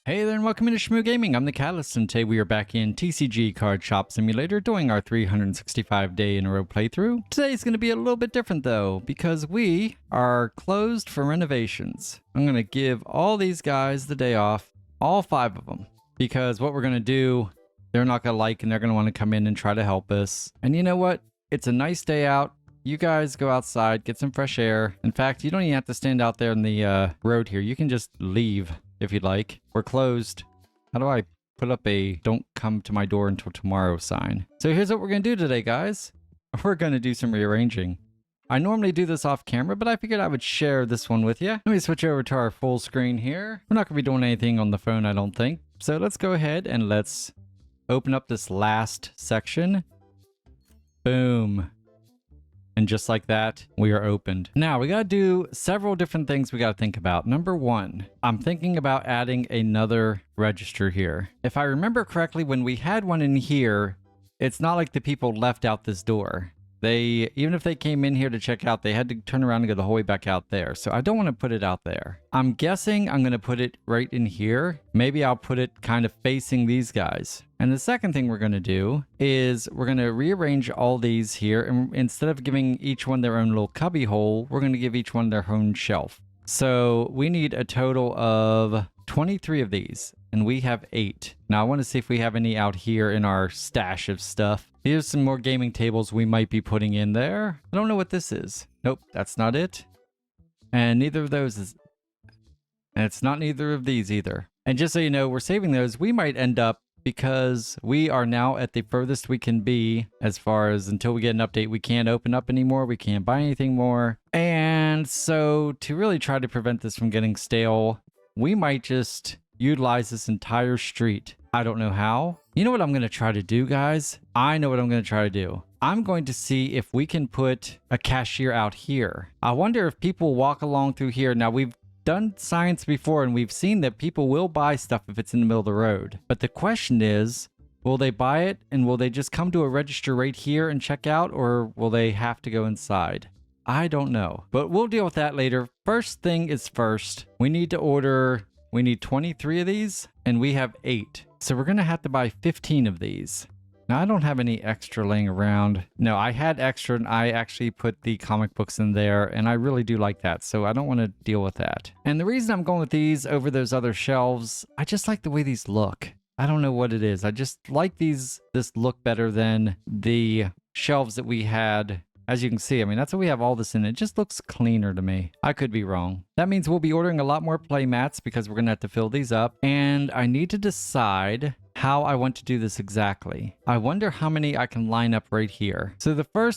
Hey there and welcome into Shmoo Gaming. I'm the Catalyst and today we are back in TCG Card Shop Simulator doing our 365 day in a row playthrough. Today's going to be a little bit different though because we are closed for renovations. I'm going to give all these guys the day off, all 5 of them, because what we're going to do, they're not going to like and they're going to want to come in and try to help us. And you know what? It's a nice day out. You guys go outside, get some fresh air. In fact, you don't even have to stand out there in the road here. You can just leave if you'd like. We're closed. How do I put up a "don't come to my door until tomorrow" sign? So here's what we're going to do today, guys. We're going to do some rearranging. I normally do this off camera, but I figured I would share this one with you. Let me switch over to our full screen here. We're not going to be doing anything on the phone, I don't think. So let's go ahead and let's open up this last section. Boom. And just like that, we are opened. Now, we got to do several different things we got to think about. Number one, I'm thinking about adding another register here. If I remember correctly, when we had one in here, it's not like the people left out this door. Even if they came in here to check out, they had to turn around and go the whole way back out there. So I don't want to put it out there. I'm guessing I'm going to put it right in here. Maybe I'll put it kind of facing these guys. And the second thing we're going to do is we're going to rearrange all these here. And instead of giving each one their own little cubby hole, we're going to give each one their own shelf. So we need a total of 23 of these. And we have 8. Now I want to see if we have any out here in our stash of stuff. Here's some more gaming tables we might be putting in there. I don't know what this is. Nope, that's not it. And neither of those is... And it's not neither of these either. And just so you know, we're saving those. We might end up, because we are now at the furthest we can be as far as until we get an update, we can't open up anymore. We can't buy anything more. And so to really try to prevent this from getting stale, we might just utilize this entire street. I don't know how. You know what I'm going to try to do, guys? I know what I'm going to try to do. I'm going to see if we can put a cashier out here. I wonder if people walk along through here. Now, we've done science before and we've seen that people will buy stuff if it's in the middle of the road. But the question is, will they buy it and will they just come to a register right here and check out, or will they have to go inside? I don't know, but we'll deal with that later. First thing is first, we need 23 of these and we have 8. So we're going to have to buy 15 of these. Now, I don't have any extra laying around. No, I had extra and I actually put the comic books in there and I really do like that. So I don't want to deal with that. And the reason I'm going with these over those other shelves, I just like the way these look. I don't know what it is. I just like this look better than the shelves that we had. As you can see, I mean, that's what we have all this in. It just looks cleaner to me. I could be wrong. That means we'll be ordering a lot more play mats because we're going to have to fill these up. And I need to decide how I want to do this exactly. I wonder how many I can line up right here. So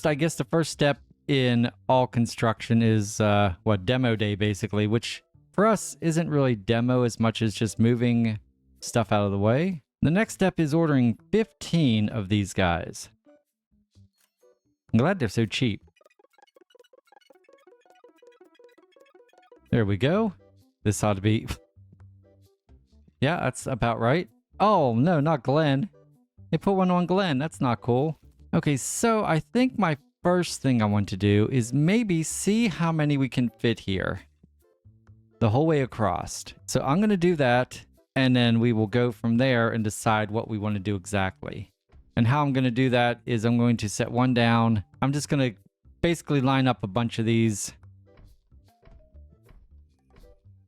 I guess the first step in all construction is, demo day basically, which for us isn't really demo as much as just moving stuff out of the way. The next step is ordering 15 of these guys. I'm glad they're so cheap. There we go. This ought to be... Yeah, that's about right. Oh, no, not Glenn. They put one on Glenn. That's not cool. Okay, so I think my first thing I want to do is maybe see how many we can fit here. The whole way across. So I'm going to do that, and then we will go from there and decide what we want to do exactly. And how I'm going to do that is I'm going to set one down. I'm just going to basically line up a bunch of these.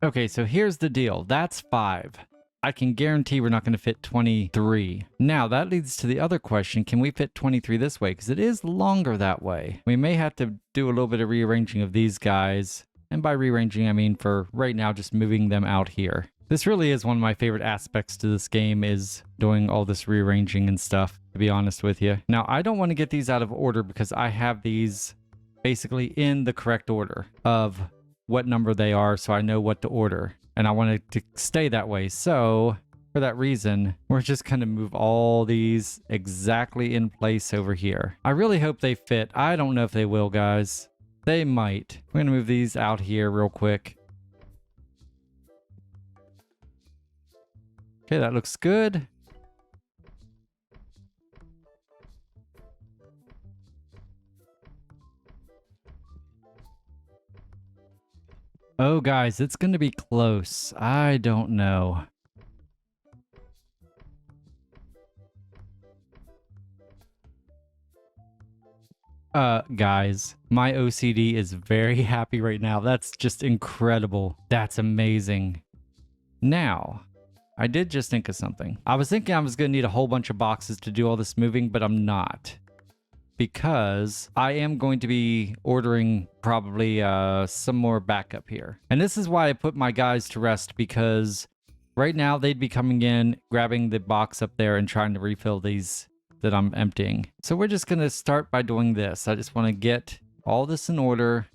Okay, so here's the deal. That's 5. I can guarantee we're not going to fit 23. Now, that leads to the other question. Can we fit 23 this way? Because it is longer that way. We may have to do a little bit of rearranging of these guys. And by rearranging, I mean for right now, just moving them out here. This really is one of my favorite aspects to this game, is doing all this rearranging and stuff, to be honest with you. Now, I don't want to get these out of order because I have these basically in the correct order of what number they are, so I know what to order. And I want it to stay that way. So, for that reason, we're just going to move all these exactly in place over here. I really hope they fit. I don't know if they will, guys. They might. We're going to move these out here real quick. Okay, that looks good. Oh, guys, it's going to be close. I don't know. Guys, my OCD is very happy right now. That's just incredible. That's amazing. Now, I did just think of something. I was thinking I was going to need a whole bunch of boxes to do all this moving, but I'm not. Because I am going to be ordering probably some more backup here. And this is why I put my guys to rest, because right now they'd be coming in, grabbing the box up there and trying to refill these that I'm emptying. So we're just going to start by doing this. I just want to get all this in order.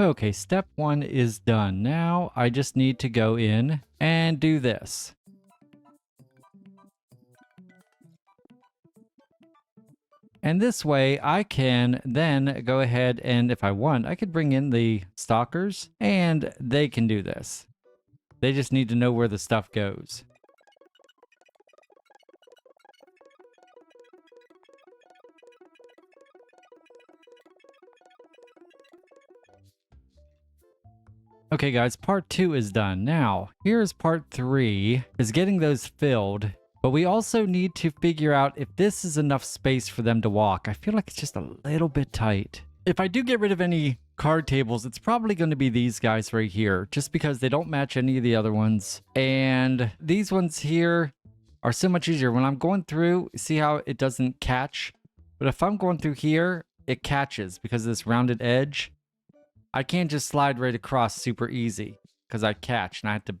Okay, step 1 is done. Now I just need to go in and do this. And this way I can then go ahead and, if I want, I could bring in the stalkers and they can do this. They just need to know where the stuff goes. Okay guys, part 2 is done. Now, here's part 3, is getting those filled. But we also need to figure out if this is enough space for them to walk. I feel like it's just a little bit tight. If I do get rid of any card tables, it's probably going to be these guys right here, just because they don't match any of the other ones. And these ones here are so much easier. When I'm going through, see how it doesn't catch? But if I'm going through here, it catches because of this rounded edge. I can't just slide right across super easy because I catch and I have to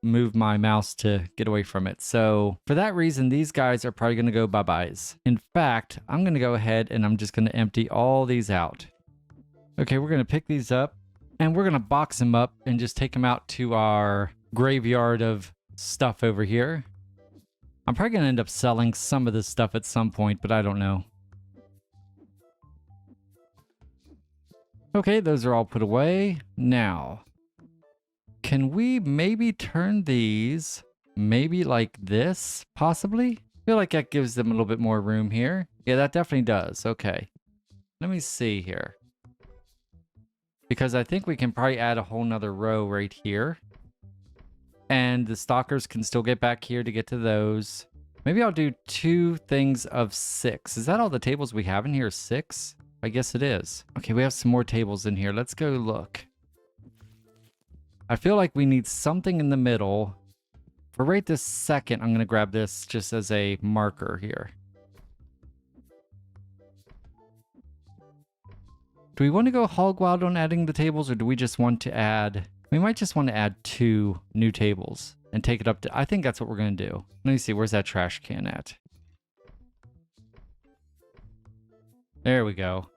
move my mouse to get away from it. So for that reason, these guys are probably going to go bye-byes. In fact, I'm going to go ahead and I'm just going to empty all these out. Okay, we're going to pick these up and we're going to box them up and just take them out to our graveyard of stuff over here. I'm probably going to end up selling some of this stuff at some point, but I don't know. Okay, those are all put away. Now, can we maybe turn these maybe like this, possibly? I feel like that gives them a little bit more room here. Yeah, that definitely does. Okay. Let me see here. Because I think we can probably add a whole nother row right here. And the stalkers can still get back here to get to those. Maybe I'll do 2 things of 6. Is that all the tables we have in here? 6? I guess it is. Okay, we have some more tables in here. Let's go look. I feel like we need something in the middle. For right this second, I'm going to grab this just as a marker here. Do we want to go hog wild on adding the tables, or do we just want to add... We might just want to add 2 new tables and take it up to... I think that's what we're going to do. Let me see, where's that trash can at? There we go.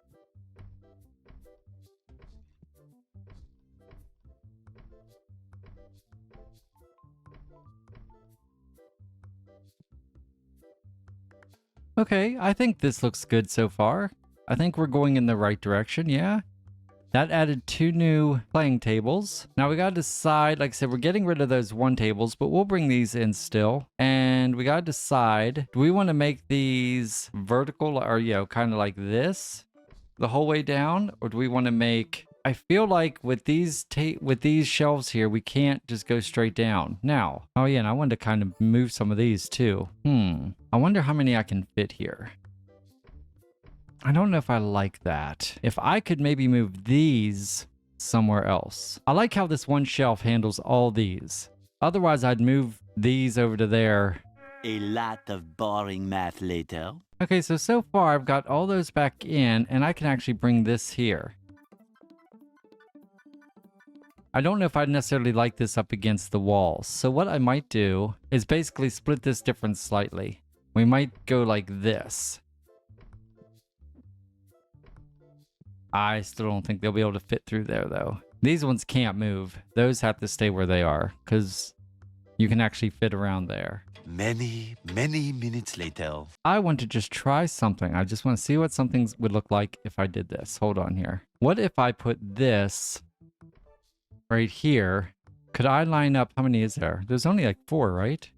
Okay, I think this looks good so far. I think we're going in the right direction, yeah? That added 2 new playing tables. Now we gotta decide, like I said, we're getting rid of those 1 tables, but we'll bring these in still. And we gotta decide, do we want to make these vertical or, you know, kind of like this the whole way down? Or do we want to make... I feel like with these shelves here, we can't just go straight down. Now, oh yeah, and I wanted to kind of move some of these too. I wonder how many I can fit here. I don't know if I like that. If I could maybe move these somewhere else. I like how this one shelf handles all these. Otherwise, I'd move these over to there. A lot of boring math later. Okay, so far I've got all those back in, and I can actually bring this here. I don't know if I necessarily like this up against the walls. So what I might do is basically split this difference slightly. We might go like this. I still don't think they'll be able to fit through there though. These ones can't move. Those have to stay where they are because you can actually fit around there. Many minutes later. I want to just try something. I just want to see what something would look like if I did this. Hold on here. What if I put this right here? Could I line up? How many is there? There's only like 4, right?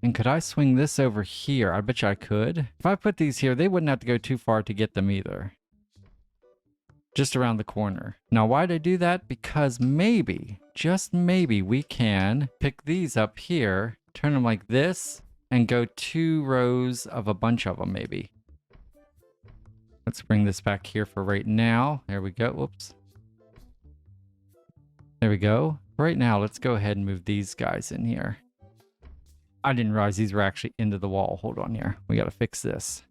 And could I swing this over here? I bet you I could. If I put these here, they wouldn't have to go too far to get them either. Just around the corner. Now, why'd I do that? Because maybe, just maybe, we can pick these up here, turn them like this, and go 2 rows of a bunch of them, maybe. Let's bring this back here for right now. There we go. Whoops. There we go. Right now, let's go ahead and move these guys in here. I didn't realize these were actually into the wall. Hold on here. We got to fix this.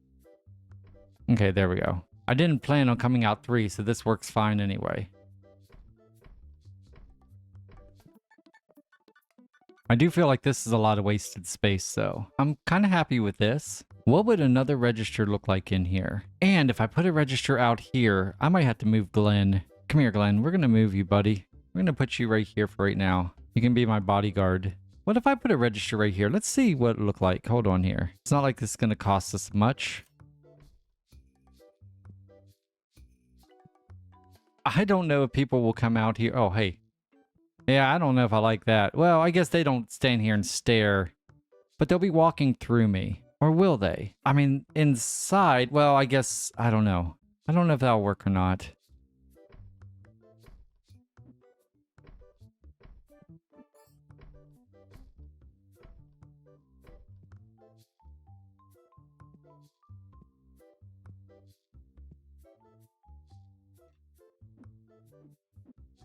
Okay, there we go. I didn't plan on coming out 3, so this works fine anyway. I do feel like this is a lot of wasted space, though. I'm kind of happy with this. What would another register look like in here? And if I put a register out here, I might have to move Glenn. Come here, Glenn. We're going to move you, buddy. We're going to put you right here for right now. You can be my bodyguard. What if I put a register right here? Let's see what it look like. Hold on here. It's not like this is going to cost us much. I don't know if people will come out here. Oh, hey. Yeah, I don't know if I like that. Well, I guess they don't stand here and stare. But they'll be walking through me. Or will they? I mean, inside, well, I guess, I don't know. I don't know if that'll work or not.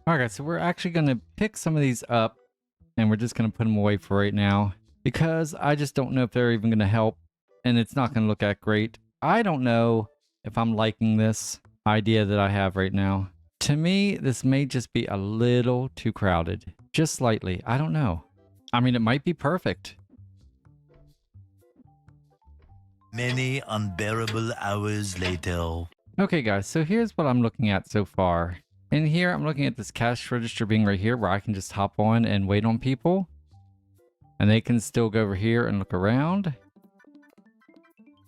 Alright, so we're actually going to pick some of these up. And we're just going to put them away for right now. Because I just don't know if they're even going to help. And it's not going to look that great. I don't know if I'm liking this idea that I have right now. To me, this may just be a little too crowded. Just slightly. I don't know. I mean, it might be perfect. Many unbearable hours later. Okay, guys. So here's what I'm looking at so far. In here, I'm looking at this cash register being right here where I can just hop on and wait on people. And they can still go over here and look around.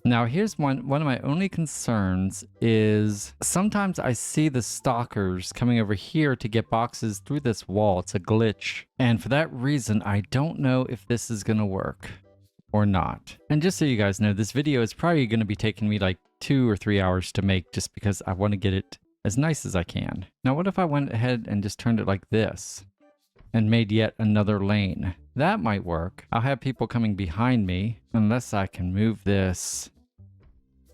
Now, here's one of my only concerns is sometimes I see the stalkers coming over here to get boxes through this wall. It's a glitch. And for that reason, I don't know if this is going to work or not. And just so you guys know, this video is probably going to be taking me like 2 or 3 hours to make just because I want to get it as nice as I can. Now, what if I went ahead and just turned it like this and made yet another lane? That might work. I'll have people coming behind me unless I can move this.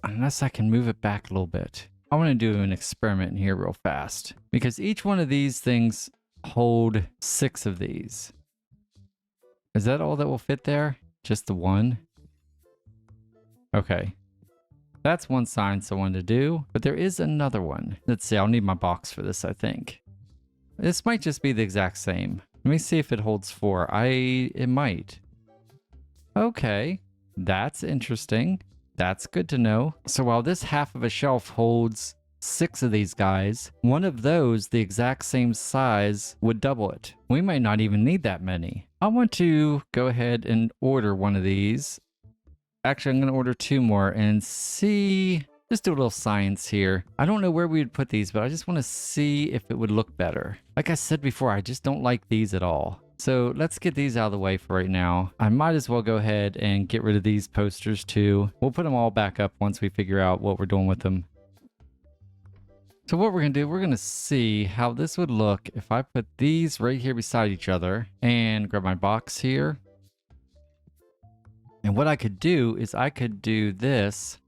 Unless I can move it back a little bit. I want to do an experiment here real fast because each one of these things hold 6 of these. Is that all that will fit there? Just the one? Okay. That's one science I wanted to do, but there is another one. Let's see, I'll need my box for this, I think. This might just be the exact same. Let me see if it holds 4. It might. Okay, that's interesting. That's good to know. So while this half of a shelf holds 6 of these guys, one of those, the exact same size, would double it. We might not even need that many. I want to go ahead and order one of these. Actually, I'm going to order 2 more and see. Just do a little science here. I don't know where we would put these, but I just want to see if it would look better. Like I said before, I just don't like these at all. So let's get these out of the way for right now. I might as well go ahead and get rid of these posters too. We'll put them all back up once we figure out what we're doing with them. So what we're going to do, we're going to see how this would look if I put these right here beside each other and grab my box here. And what I could do is I could do this.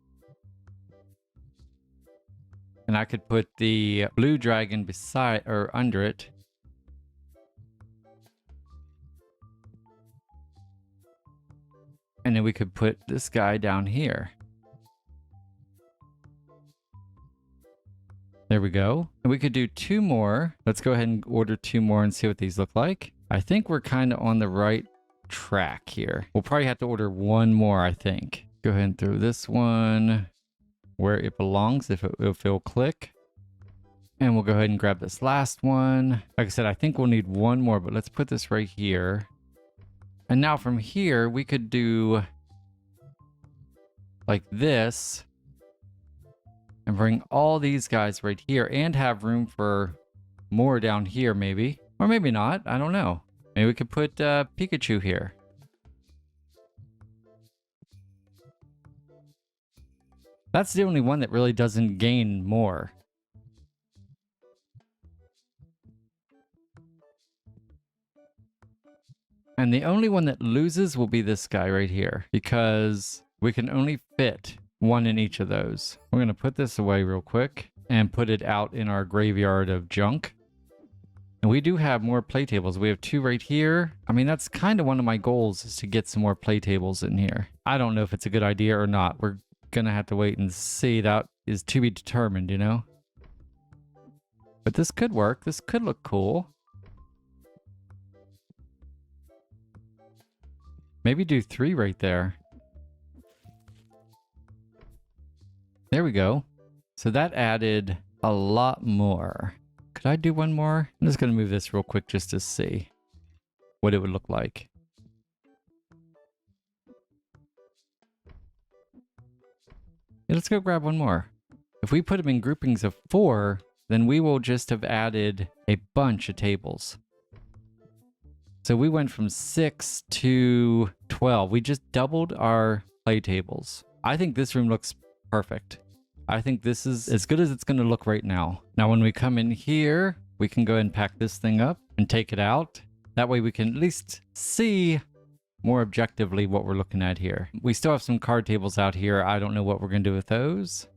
And I could put the blue dragon beside or under it. And then we could put this guy down here. There we go. And we could do 2 more. Let's go ahead and order 2 more and see what these look like. I think we're kind of on the right track here. We'll probably have to order 1 more, I think. Go ahead and throw this one where it belongs if it'll click. And we'll go ahead and grab this last one. Like I said, I think we'll need 1 more, but let's put this right here. And now from here, we could do like this and bring all these guys right here and have room for more down here maybe. Or maybe not, I don't know. Maybe we could put Pikachu here. That's the only one that really doesn't gain more. And the only one that loses will be this guy right here, because we can only fit 1 in each of those. We're going to put this away real quick and put it out in our graveyard of junk. And we do have more play tables. We have 2 right here. I mean, that's kind of one of my goals, is to get some more play tables in here. I don't know if it's a good idea or not. We're going to have to wait and see. That is to be determined, you know? But this could work. This could look cool. Maybe do 3 right there. There we go. So that added a lot more. Could I do 1 more? I'm just going to move this real quick just to see what it would look like. Yeah, let's go grab 1 more. If we put them in groupings of 4, then we will just have added a bunch of tables. So we went from 6 to 12. We just doubled our play tables. I think this room looks perfect. I think this is as good as it's going to look right now. Now, when we come in here, we can go ahead and pack this thing up and take it out. That way we can at least see more objectively what we're looking at here. We still have some card tables out here. I don't know what we're going to do with those.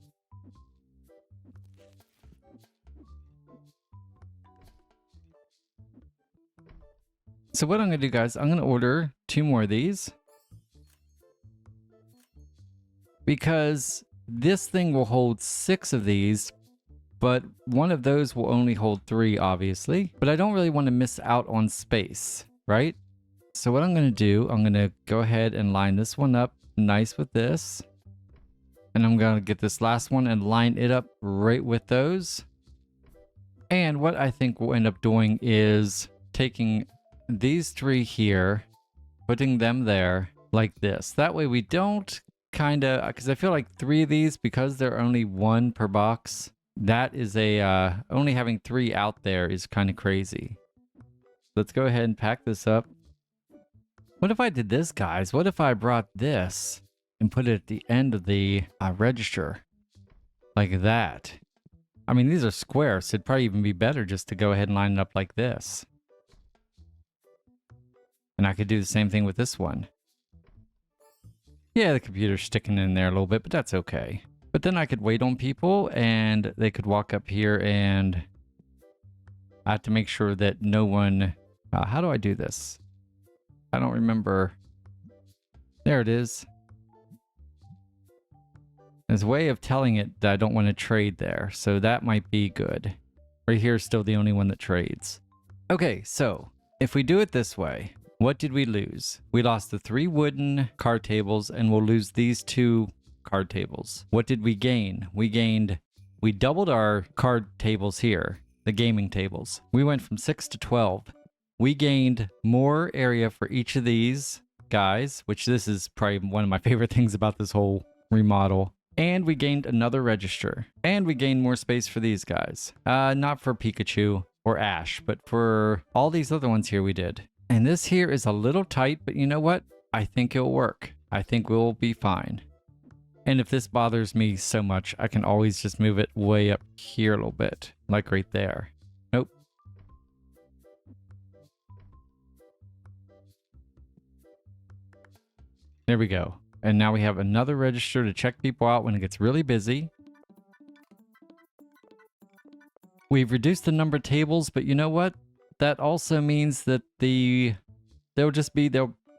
So what I'm going to do, guys, I'm going to order 2 more of these. Because this thing will hold 6 of these, but one of those will only hold 3, obviously. But I don't really want to miss out on space, right? So what I'm going to do, I'm going to go ahead and line this one up nice with this. And I'm going to get this last one and line it up right with those. And what I think we'll end up doing is taking these 3 here, putting them there like this. That way we don't kind of, because I feel like 3 of these, because they're only 1 per box, that is a, only having 3 out there is kind of crazy. Let's go ahead and pack this up. What if I did this, guys? What if I brought this and put it at the end of the register? Like that. I mean, these are squares, so it'd probably even be better just to go ahead and line it up like this. And I could do the same thing with this one. Yeah, the computer's sticking in there a little bit, but that's okay. But then I could wait on people and they could walk up here, and I have to make sure that no one... how do I do this? I don't remember. There it is. There's a way of telling it that I don't want to trade there, so that might be good. Right here is still the only one that trades. Okay, so if we do it this way, what did we lose? We lost the 3 wooden card tables, and we'll lose these 2 card tables. What did we gain? We doubled our card tables here, the gaming tables. We went from 6 to 12. We gained more area for each of these guys, which this is probably one of my favorite things about this whole remodel. And we gained another register. And we gained more space for these guys. Not for Pikachu or Ash, but for all these other ones here we did. And this here is a little tight, but you know what? I think it'll work. I think we'll be fine. And if this bothers me so much, I can always just move it way up here a little bit, like right there. Nope. There we go. And now we have another register to check people out when it gets really busy. We've reduced the number of tables, but you know what? That also means that they'll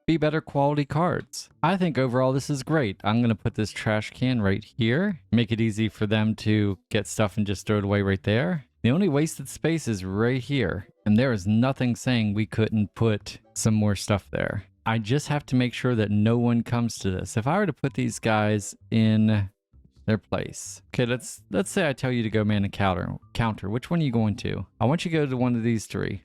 be better quality cards. I think overall this is great. I'm going to put this trash can right here, make it easy for them to get stuff and just throw it away right there. The only wasted space is right here, and there is nothing saying we couldn't put some more stuff there. I just have to make sure that no one comes to this. If I were to put these guys in their place. Okay, let's say I tell you to go man a counter. Which one are you going to? I want you to go to one of these three.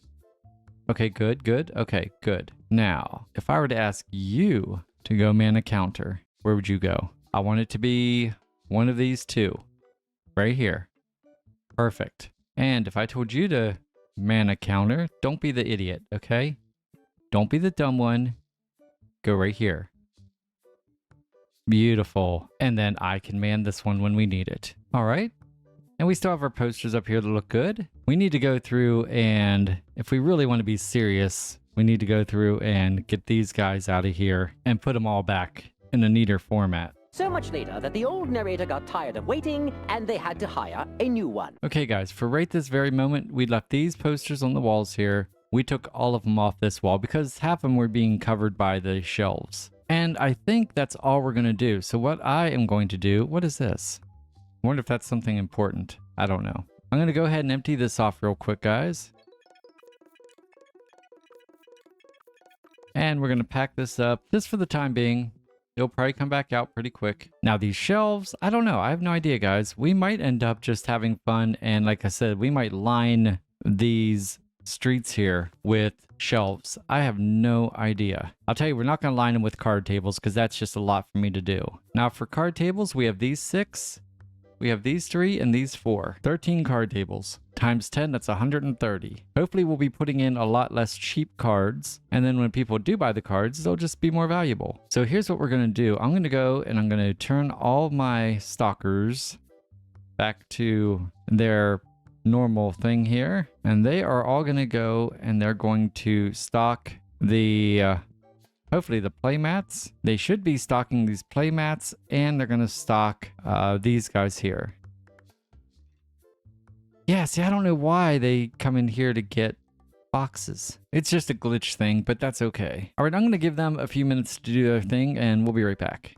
Okay, good. Okay, good. Now, if I were to ask you to go man a counter, where would you go? I want it to be one of these two. Right here. Perfect. And if I told you to man a counter, don't be the idiot, okay? Don't be the dumb one. Go right here. Beautiful. And then I can man this one when we need it. All right. And we still have our posters up here that look good. We need to go through and if we really want to be serious, we need to go through and get these guys out of here and put them all back in a neater format. So much later that the old narrator got tired of waiting and they had to hire a new one. Okay guys, for right this very moment, we left these posters on the walls here. We took all of them off this wall because half of them were being covered by the shelves. And I think that's all we're going to do. So what I am going to do, what is this? I wonder if that's something important. I don't know. I'm going to go ahead and empty this off real quick, guys. And we're going to pack this up just for the time being. It'll probably come back out pretty quick. Now these shelves, I don't know. I have no idea, guys. We might end up just having fun. And like I said, we might line these streets here with shelves. I have no idea. I'll tell you, we're not going to line them with card tables because that's just a lot for me to do. Now for card tables, we have these 6, we have these 3, and these 4. 13 card tables. Times 10, that's 130. Hopefully we'll be putting in a lot less cheap cards, and then when people do buy the cards, they'll just be more valuable. So here's what we're going to do. I'm going to go and I'm going to turn all my stalkers back to their normal thing here, and they are all going to go and they're going to stock the hopefully the play mats. They should be stocking these play mats, and they're going to stock these guys here. Yeah, see, I don't know why they come in here to get boxes. It's just a glitch thing, but that's okay. All right, I'm going to give them a few minutes to do their thing, and we'll be right back.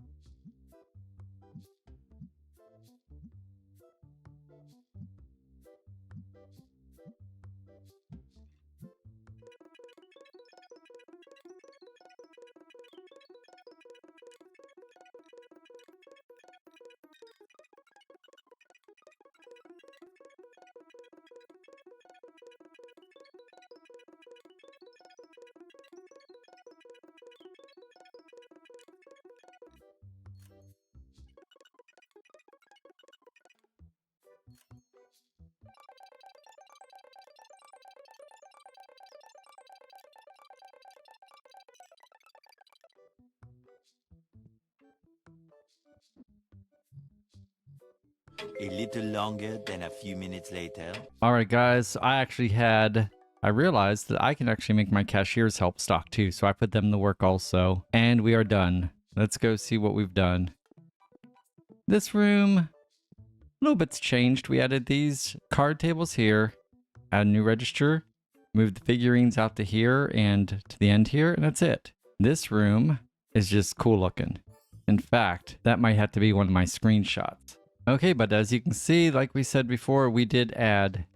A little longer than a few minutes later. All right, guys, I realized that I can actually make my cashiers help stock too, so I put them to work also. And we are done. Let's go see what we've done. This room, a little bit's changed. We added these card tables here, add a new register, moved the figurines out to here and to the end here, and that's it. This room is just cool looking. In fact, that might have to be one of my screenshots. Okay, but as you can see, like we said before, we did add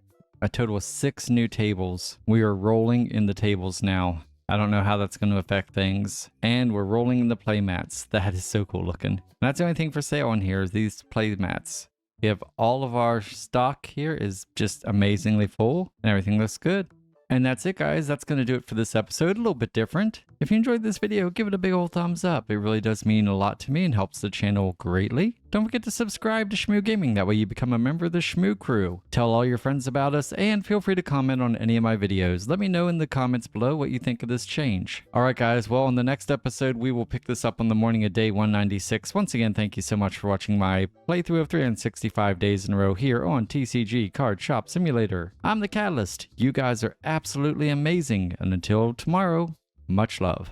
a total of 6 new tables. We are rolling in the tables now. I don't know how that's going to affect things. And we're rolling in the play mats. That is so cool looking. And that's the only thing for sale on here is these play mats. We have all of our stock here is just amazingly full and everything looks good. And that's it, guys. That's going to do it for this episode. A little bit different. If you enjoyed this video, give it a big old thumbs up. It really does mean a lot to me and helps the channel greatly. Don't forget to subscribe to Shmoo Gaming. That way you become a member of the Shmoo crew. Tell all your friends about us and feel free to comment on any of my videos. Let me know in the comments below what you think of this change. Alright guys, well in the next episode we will pick this up on the morning of day 196. Once again, thank you so much for watching my playthrough of 365 days in a row here on TCG Card Shop Simulator. I'm the Catalyst. You guys are absolutely amazing, and until tomorrow, much love.